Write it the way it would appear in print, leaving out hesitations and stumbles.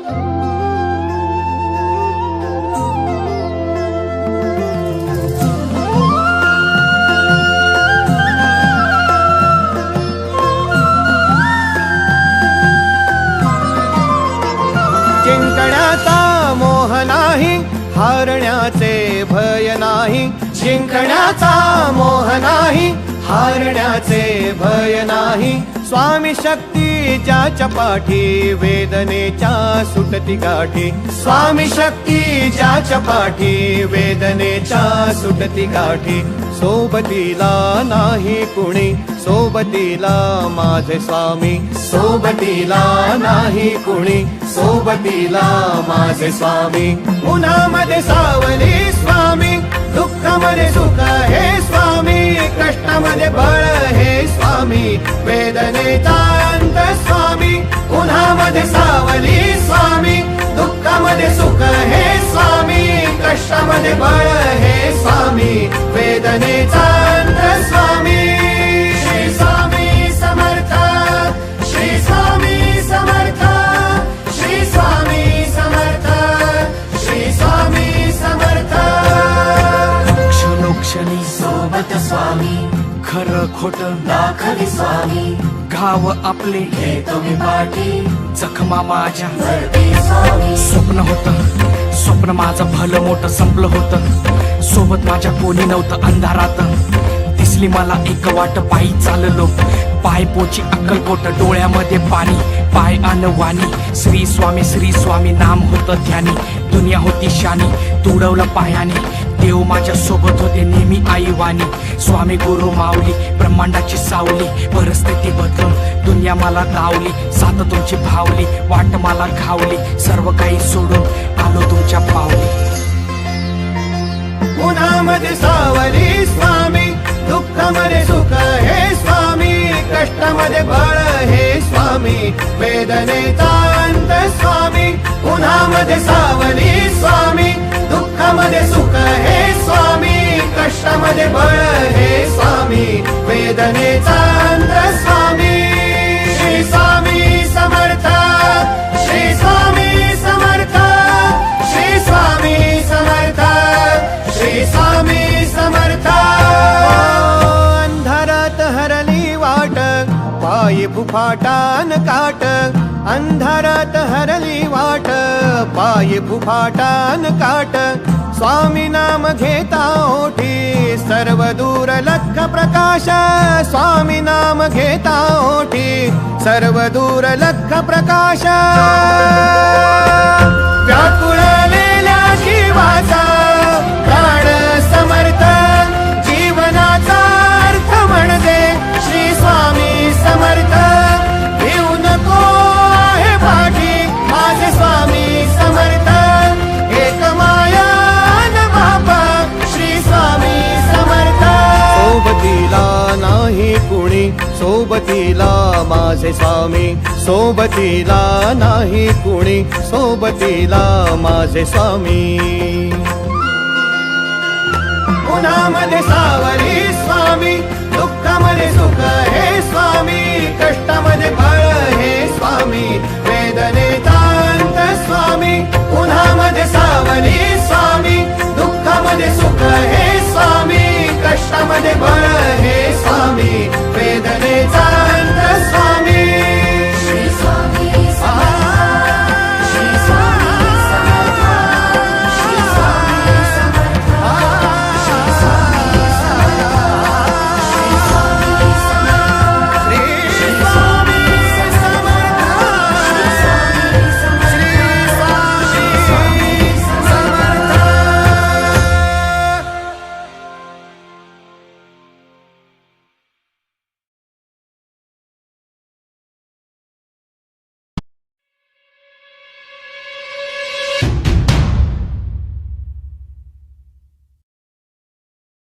जिंकण्याचा मोह नाही, हारण्याचे भय नाही. जिंकण्याचा मोह नाही, हारण्याचे भय नाही. स्वामी शक्ती ज्याच्या पाठी, वेदनेच्या सुटती गाठी. स्वामी शक्ती ज्याच्या पाठी, वेदनेच्या सुटती गाठी. सोबतीला नाही कुणी, सोबतीला माझे स्वामी. सोबतीला नाही कुणी, सोबतीला माझे स्वामी. उन्हामध्ये सावली स्वामी, दुःखामध्ये सुख हे स्वामी. कष्टामध्ये बळ हे स्वामी, वेदनेचा अंत स्वामी. उन्हामध्ये सावली स्वामी, दुःखामध्ये सुख हे स्वामी. कष्टामध्ये बळ हे स्वामी, वेदनेचा अंत स्वामी. श्री स्वामी समर्थ, श्री स्वामी समर्थ, श्री स्वामी समर्थ, श्री स्वामी समर्थ. क्षणोक्षणी सोबत स्वामी, खरं खोट दाखवी स्वामी. गाव आपले हे तुम्ही पाठी, जखमा माझ्या स्वामी. स्वप्न होतं, स्वप्न माझं भलं मोठं संपलं होतं. सोबत माझ्या कोणी नव्हतं अंधारात. दिसली मला एक वाट, पायी चाललो पाय पोची अक्कलकोट. डोळ्यामध्ये पाणी, पाय अनवाणी. श्री स्वामी नाम होतं ध्यानी. दुनिया होती शानी, तुडवलं पायाने. देव माझ्या सोबत होते नेहमी आईवानी. स्वामी गुरु माऊली, ब्रह्मांडाची सावली. परिस्थिती बदलून दुनिया मला धावली. साथ तुमची भावली, वाट मला घावली. सर्व काही सोडून आलो तुमच्या पावली. उन्हामध्ये सावली स्वामी, दुःखामध्ये सुख हे स्वामी. कष्टामध्ये बळ हे स्वामी, वेदनेचा अंत स्वामी. उन्हामध्ये सावली स्वामी, दुःखामध्ये सुख हे स्वामी. कष्टामध्ये बळ हे स्वामी, वेदनेचा अंत स्वामी. श्री स्वामी समर्थ, श्री स्वामी समर्थ, श्री स्वामी समर्थ, श्री स्वामी समर्थ. अंधारात हरली वाट, पायी फुफाटान काट. अंधारात हरली वाट, पायी फुफाटान काट. स्वामी नाम घेता ओठी, सर्व दूर लख प्रकाश. स्वामी नाम घेता ओठी, सर्व दूर लख प्रकाश. व्याकुळलेल्या जीवाचा प्राण समर्थ, जीवनाचा अर्थ म्हणजे श्री स्वामी समर्थ. भिऊ नको आहे पाठी, माझे स्वामी समर्थ. एक माया न बापा, श्री स्वामी समर्थ. सोबतीला नाही कुणी, सोबतीला माझे स्वामी. सोबतीला नाही कुणी, सोबतीला माझे स्वामी. उन्हामध्ये सावली स्वामी, दुःखामध्ये सुख हे स्वामी. कष्टामध्ये बळ हे स्वामी.